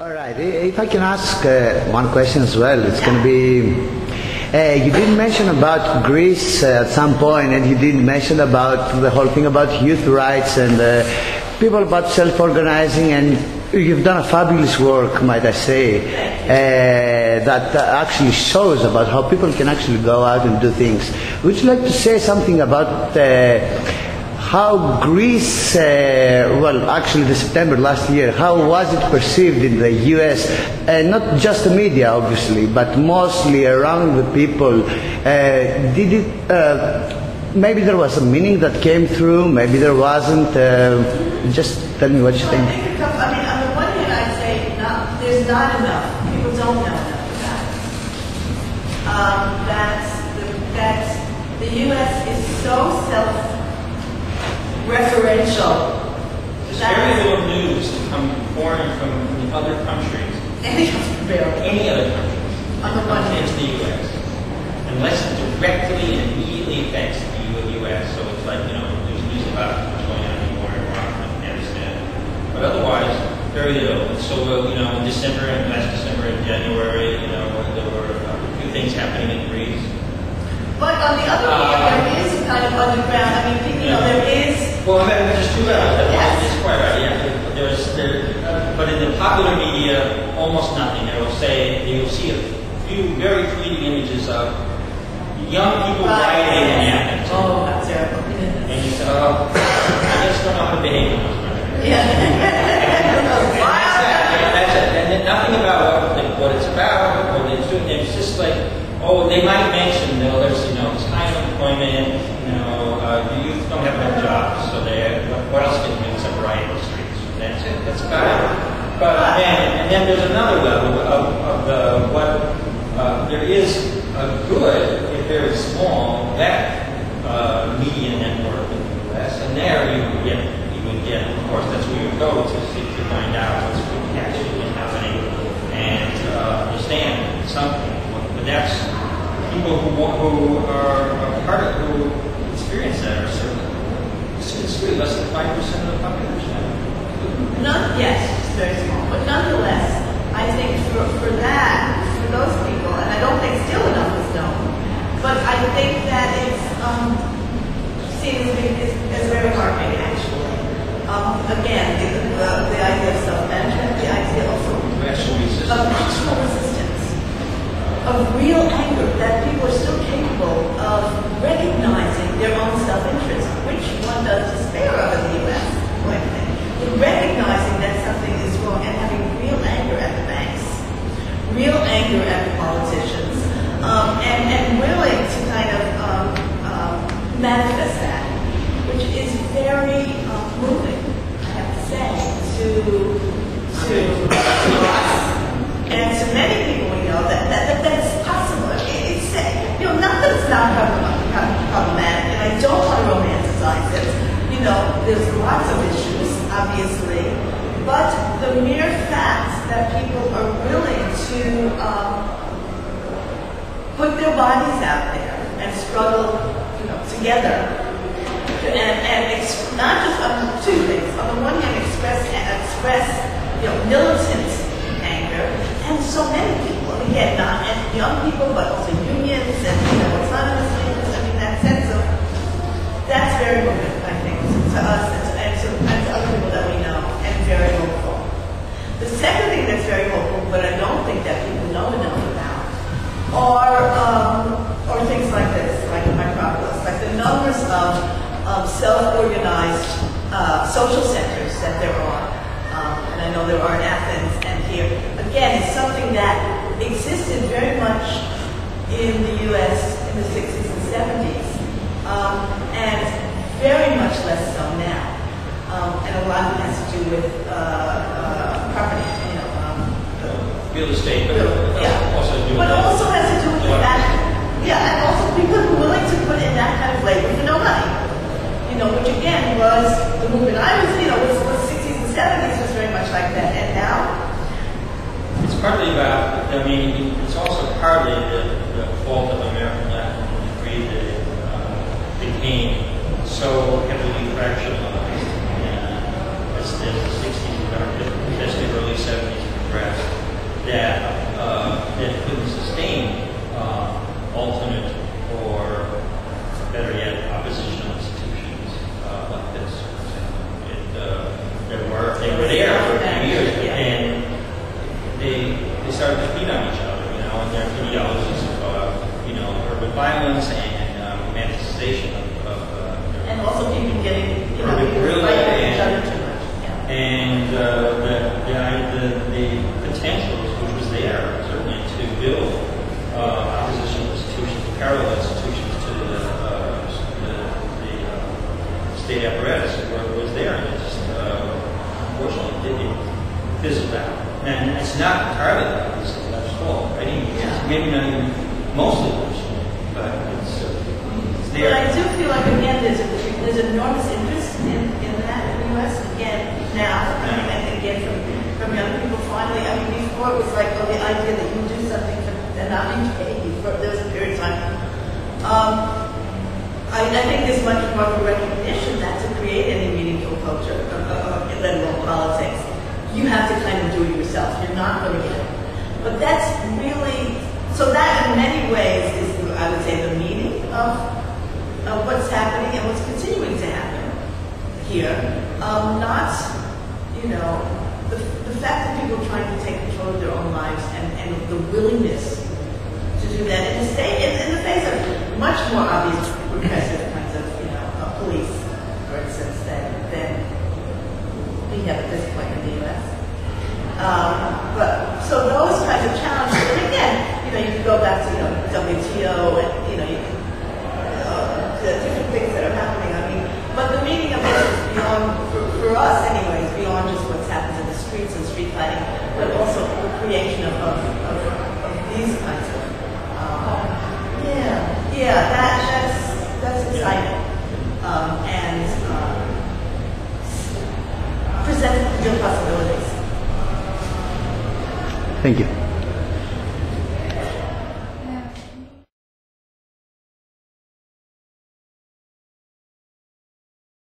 All right. If I can ask one question as well, it's going to be. You did mention about Greece at some point, and you did mention about the whole thing about youth rights and people about self-organizing, and you've done a fabulous work, might I say, that actually shows about how people can actually go out and do things. Would you like to say something about how Greece, well, actually the September last year, how was it perceived in the US, not just the media obviously, but mostly around the people? Did it, maybe there was a meaning that came through, maybe there wasn't. Just tell me what you think. I mean, on the one hand I'd say there's not enough. People don't know enough about it. That's the US is so self-referential. There's very little news to come foreign from other countries. Any other country. On the one hand. It's the US. Unless it directly and immediately affects the US. So it's like, you know, there's news about what's going on anymore in Iraq and Afghanistan. But otherwise, very little. So, you know, in December and last December and January, you know, there were a few things happening in Greece. But on the other hand, there is a kind of underground. I mean, you know, there is. Well, there's two levels. Yes. It's quite right. Yeah. But in the popular media, almost nothing. They will say you'll see a few very fleeting images of young people rioting in Athens. Oh, that's terrible. And you say, oh, I just don't know how to behave in those countries. Yeah. That's it. And then nothing about what it's about, what it's doing. It's just like, oh, they might mention, there's, you know, it's high unemployment, you know, the youth don't have enough jobs, so what else can we do except riot in the streets? That's it. That's about it. But and then there's another level of what there is a good, if very small, that media network in the U.S. And there you would get, of course, that's where you would go to find out what's actually happening and understand something. But that's people who are part of, who experience that are certainly, it's really less than 5% of the population. Yes, it's very small. But nonetheless, I think for those people, and I don't think still enough is known, but I think that it's seen as very heartening, actually. Again, the idea of self-management, the idea also of peaceful resistance, of real anger, that people are still capable of recognizing their own self-interest, which one does despair of in the U.S., quite a thing. Recognizing that something is wrong and having real anger at the banks, real anger at the politicians, and willing to kind of manifest that, which is very moving, I have to say, to us and to many people we know that it's possible. It's you know, not that it's not problematic, and I don't want to romanticize it. You know, there's lots of issues, obviously, but the mere fact that people are willing to put their bodies out there and struggle, you know, together, and not just on two things. On the one hand, express, you know, militant anger, and so many people, again, not young people, but also unions and, you know, autonomous unions. I mean, that sense of that's very moving, I think, to us and to other people that we know, and very hopeful. The second thing that's very hopeful, but I don't think that people know enough about, are things like this, like Micropolis, like the numbers of self-organized social centers that there are. And I know there are in Athens and here. Again, it's something that existed very much in the U.S. in the 60s and 70s, and very much less so now. And a lot of it has to do with property, you know. Real estate, but yeah. also do but also has to do with that. Yeah, and also people who are willing to put in that kind of labor for no money. You know, which again was the movement I was, you know, was 60s and 70s was very much like that. And now? It's partly about, I mean, it's also partly the fault of American left and the degree that it became so heavily fractionalized as the 60s, especially the early 70s progressed. apparatus was there, and it just unfortunately it fizzled out. And it's not entirely Left's fault, right? Maybe not even mostly Left's fault, but it's there. But I do feel like, again, there's enormous interest in that in the U.S. Again, now, I think, again, from young people finally. I mean, before it was like, oh, the idea that you do something and not be paid. There was a period of time. I think there's much more of a recognition that to create any meaningful culture, let alone politics, you have to kind of do it yourself. You're not going to get it. But that's really, so that in many ways is, I would say, the meaning of what's happening and what's continuing to happen here. Not, the fact that people are trying to take control of their own lives and the willingness to do that in the face of much more obvious repressive kinds of, police, for instance, than we have at this point in the U.S. But so those kinds of challenges, and again, you can go back to WTO and the different things that are happening. I mean, but the meaning of it is beyond, for us anyways, beyond just what's happened in the streets and street fighting, but also the creation of these kinds of that's exciting and presents real possibilities. Thank you.